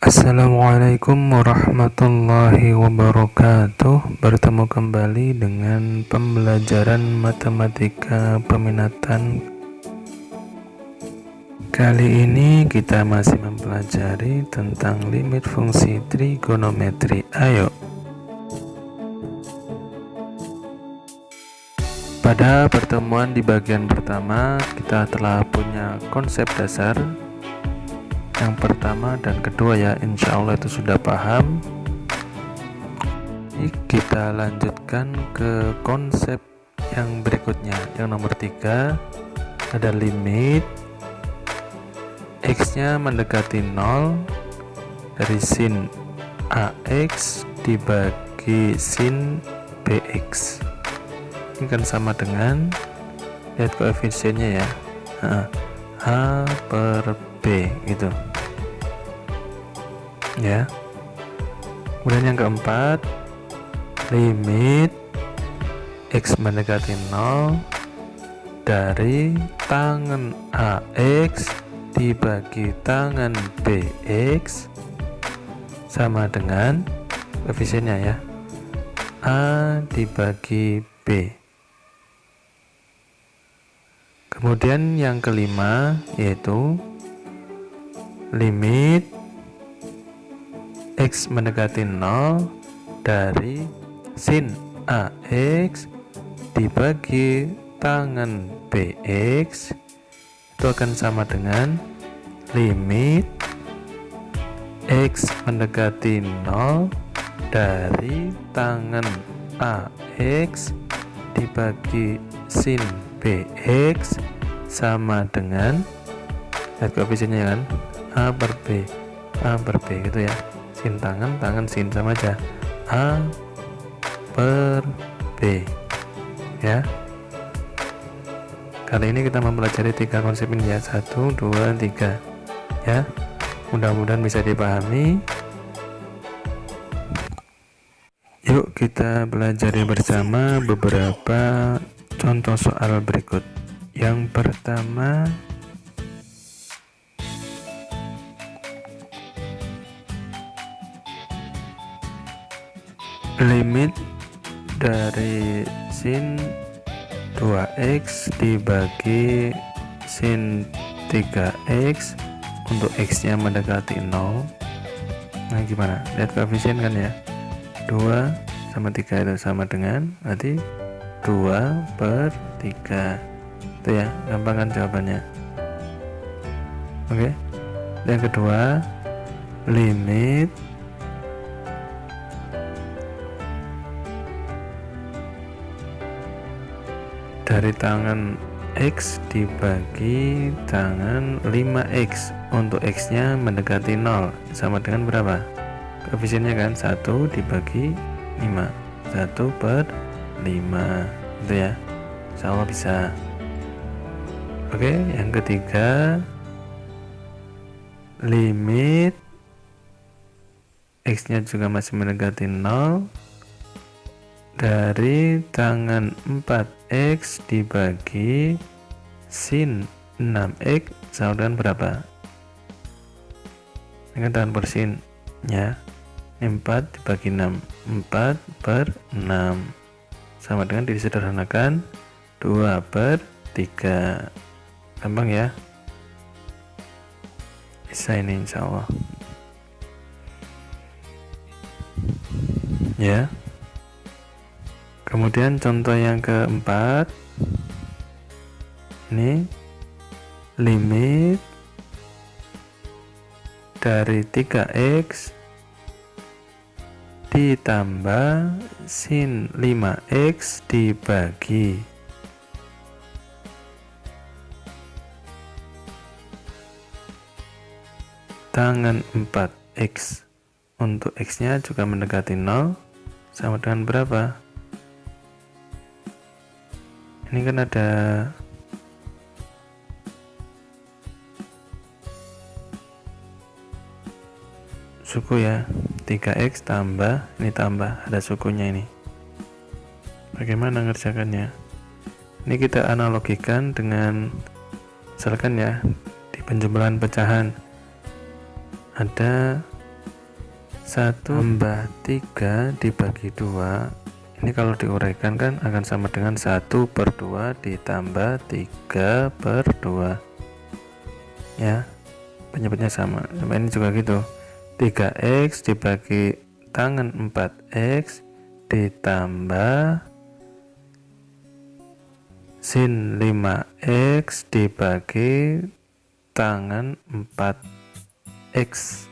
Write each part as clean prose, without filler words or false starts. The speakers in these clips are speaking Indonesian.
Assalamualaikum warahmatullahi wabarakatuh. Bertemu kembali dengan pembelajaran matematika peminatan. Kali ini kita masih mempelajari tentang limit fungsi trigonometri. Ayo. Pada pertemuan di bagian pertama, kita telah punya konsep dasar. Yang pertama dan kedua ya, insya Allah itu sudah paham. Ini kita lanjutkan ke konsep yang berikutnya. Yang nomor 3 ada limit X nya mendekati 0 dari sin AX dibagi sin BX. Ini kan sama dengan, lihat koefisiennya ya, H per B gitu ya. Kemudian yang keempat, limit X mendekati 0 dari tangan AX dibagi tangan BX sama dengan koefisiennya ya, A dibagi B. Kemudian yang kelima yaitu limit X mendekati 0 dari sin AX dibagi tangan BX itu akan sama dengan limit X mendekati 0 dari tangan AX dibagi sin BX sama dengan, lihat koefisiennya kan, A per B gitu ya. Sin tangan sin sama aja, A per B ya. Kali ini kita mempelajari 3 konsep ini ya, 1, 2, 3 ya. Mudah-mudahan bisa dipahami. Yuk kita pelajari bersama beberapa contoh soal berikut. Yang pertama, limit dari sin 2x dibagi sin 3x untuk x nya mendekati 0. Nah gimana? Lihat koefisien kan ya, 2 sama 3 itu sama dengan, berarti 2 per 3 itu ya, gampang kan jawabannya. Oke. Yang kedua, limit dari tangan X dibagi tangan 5X untuk X nya mendekati 0 sama dengan berapa? Koefisiennya kan 1 dibagi 5, 1 per 5 itu ya, insya Allah bisa. Oke, yang ketiga, limit X nya juga masih mendekati 0 dari tangan 4x dibagi sin 6x sama dengan berapa? Ini kan tangan per sin ya, 4 dibagi 6, 4 per 6 sama dengan disederhanakan 2 per 3. Gampang ya, bisa ini insya Allah ya. Kemudian contoh yang keempat, ini limit dari 3x ditambah sin 5x dibagi tangan 4x untuk x nya juga mendekati 0 sama dengan berapa? Ini kan ada suku ya, 3x tambah, ini tambah, ada sukunya ini. Bagaimana ngerjakannya? Ini kita analogikan dengan, misalkan ya, di penjumlahan pecahan ada 1 tambah 3 dibagi 2, ini kalau diuraikan kan akan sama dengan 1/2 ditambah 3/2 ya, penyebutnya sama ini juga gitu. 3x dibagi tangan 4x ditambah sin 5x dibagi tangan 4x.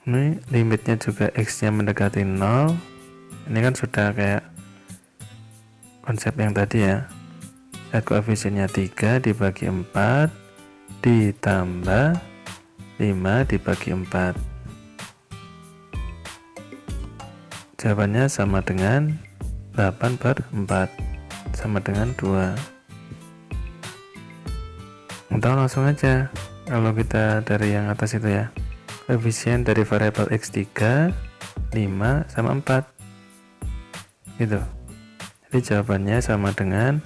Ini limitnya juga x nya mendekati 0. Ini kan sudah kayak konsep yang tadi ya. Lihat koefisiennya 3 dibagi 4 ditambah 5 dibagi 4. Jawabannya sama dengan 8/4 sama dengan 2. Atau langsung aja kalau kita dari yang atas itu ya, koefisien dari variabel x3 5 sama 4 gitu. Jadi jawabannya sama dengan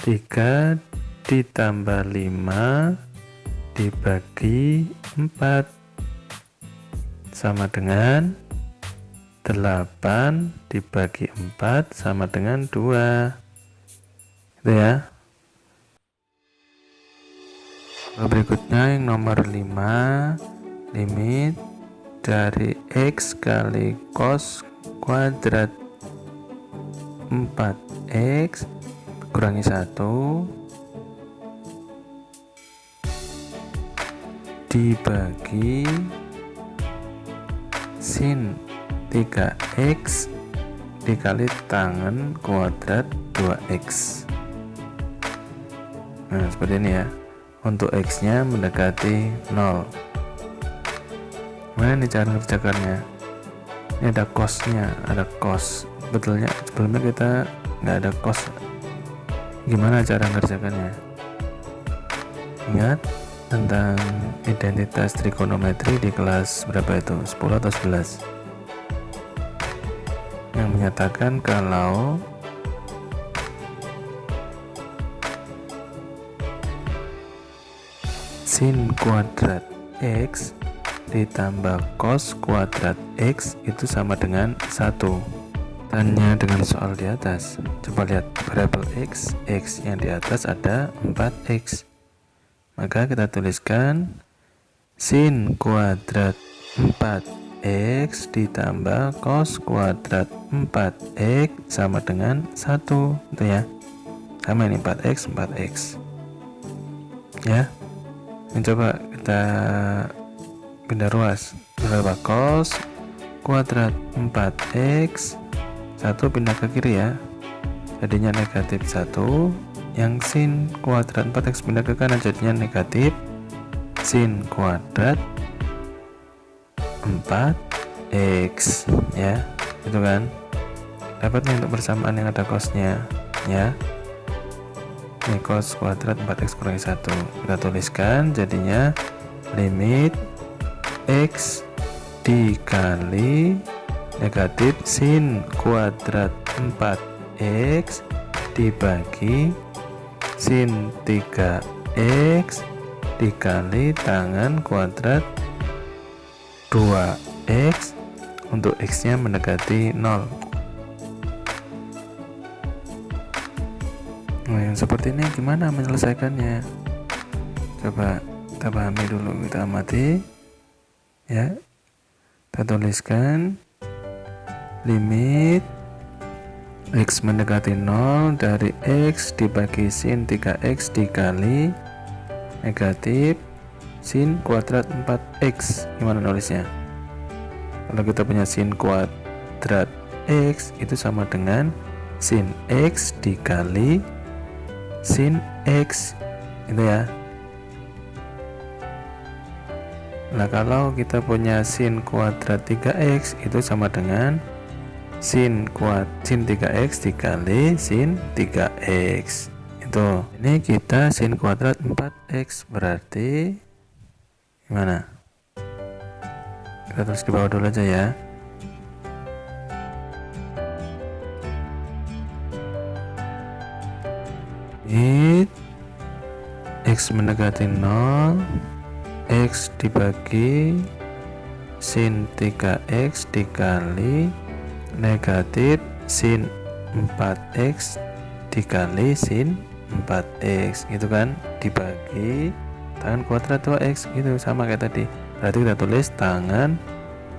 3 ditambah 5 dibagi 4 sama dengan 8 dibagi 4 sama dengan 2 gitu ya. Berikutnya yang nomor 5, limit dari x kali cos kuadrat 4x kurangi 1 dibagi sin 3x dikali tangan kuadrat 2x. Nah seperti ini ya, untuk x nya mendekati 0. Mana nih cara mengerjakannya? Ini ada cosnya, ada cos. Betulnya sebelumnya kita nggak ada cos. Gimana cara mengerjakannya? Ingat tentang identitas trigonometri di kelas berapa itu? 10 atau 11? Yang menyatakan kalau sin kuadrat x ditambah cos kuadrat x itu sama dengan 1. Tanya dengan soal di atas. Coba lihat variabel x yang di atas ada 4x. Maka kita tuliskan sin kuadrat 4x ditambah cos kuadrat 4x sama dengan 1 itu ya. Sama ini 4x ya. Ini coba kita pindah ruas. Berapa cos kuadrat 4x 1 pindah ke kiri ya, jadinya negatif 1. Yang sin kuadrat 4x pindah ke kanan jadinya negatif sin kuadrat 4x ya, itu kan. Dapatnya untuk persamaan yang ada cosnya ya. Ini cos kuadrat 4x kurangi 1 kita tuliskan, jadinya limit x dikali negatif sin kuadrat 4x dibagi sin 3x dikali tangan kuadrat 2x untuk x nya mendekati 0. Nah yang seperti ini gimana menyelesaikannya? Coba kita pahami dulu, kita amati ya. Kita tuliskan limit x mendekati 0 dari x dibagi sin 3x dikali negatif sin kuadrat 4x. Gimana nulisnya? Kalau kita punya sin kuadrat x itu sama dengan sin x dikali sin x itu ya. Nah kalau kita punya sin kuadrat 3x itu sama dengan sin 3x dikali sin 3x itu. Ini kita sin kuadrat 4x berarti gimana? Kita tulis di bawah dulu aja ya. Limit X mendekati 0, X dibagi sin 3X dikali negatif sin 4X dikali sin 4X gitu kan, dibagi tangan kuadrat 2X gitu, sama kayak tadi. Berarti kita tulis tangan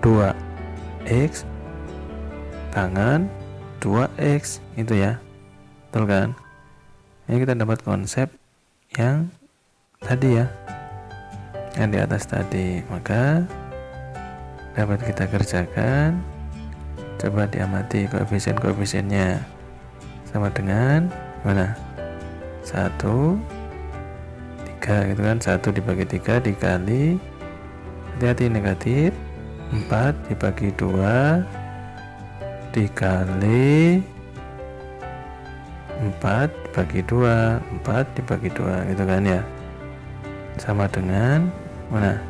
2X tangan 2X gitu ya, betul kan? Ini kita dapat konsep yang tadi ya, yang di atas tadi. Maka dapat kita kerjakan. Coba diamati koefisien-koefisiennya sama dengan mana? 1, 3 gitu kan. 1 dibagi 3 dikali, hati-hati negatif, 4 dibagi 2 dikali 4 dibagi 2, 4 dibagi 2 gitu kan ya, sama dengan mana?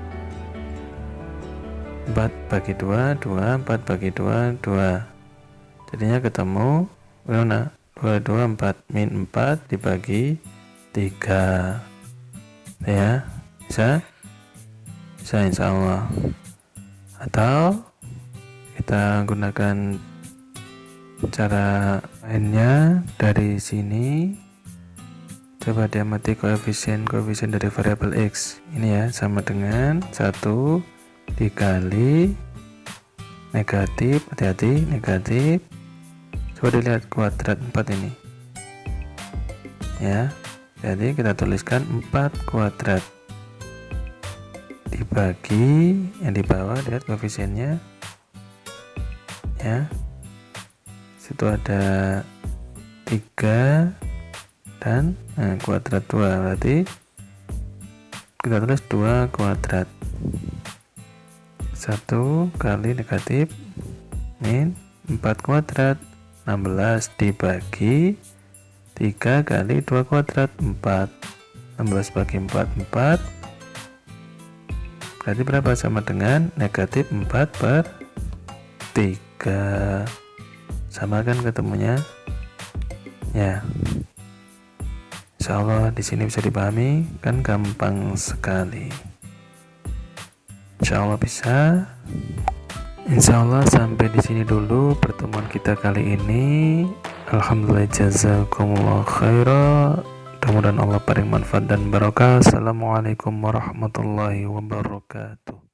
4 bagi 2, 2, 4 bagi 2, 2. Jadinya ketemu mana? 2, 2, 4, min 4 dibagi 3 ya, bisa insya Allah. Atau kita gunakan cara lainnya dari sini. Coba diamati koefisien dari variabel X ini ya, sama dengan 1 dikali negatif, hati-hati negatif, coba dilihat kuadrat 4 ini ya. Jadi kita tuliskan 4 kuadrat dibagi yang di bawah, lihat koefisiennya ya, situ ada 3 dan kuadrat 2, berarti kita tulis 2 kuadrat. 1 kali negatif min 4 kuadrat, 16 dibagi 3 kali 2 kuadrat 4, 16 bagi 4 4, berarti berapa? Sama dengan negatif 4 per 3, sama kan ketemunya ya. Insya Allah di sini bisa dipahami kan, gampang sekali. Insya Allah bisa. Insya Allah sampai di sini dulu pertemuan kita kali ini. Alhamdulillah, jazakumullah khairan. Mudah-mudahan Allah paling manfaat dan barokah. Assalamualaikum warahmatullahi wabarakatuh.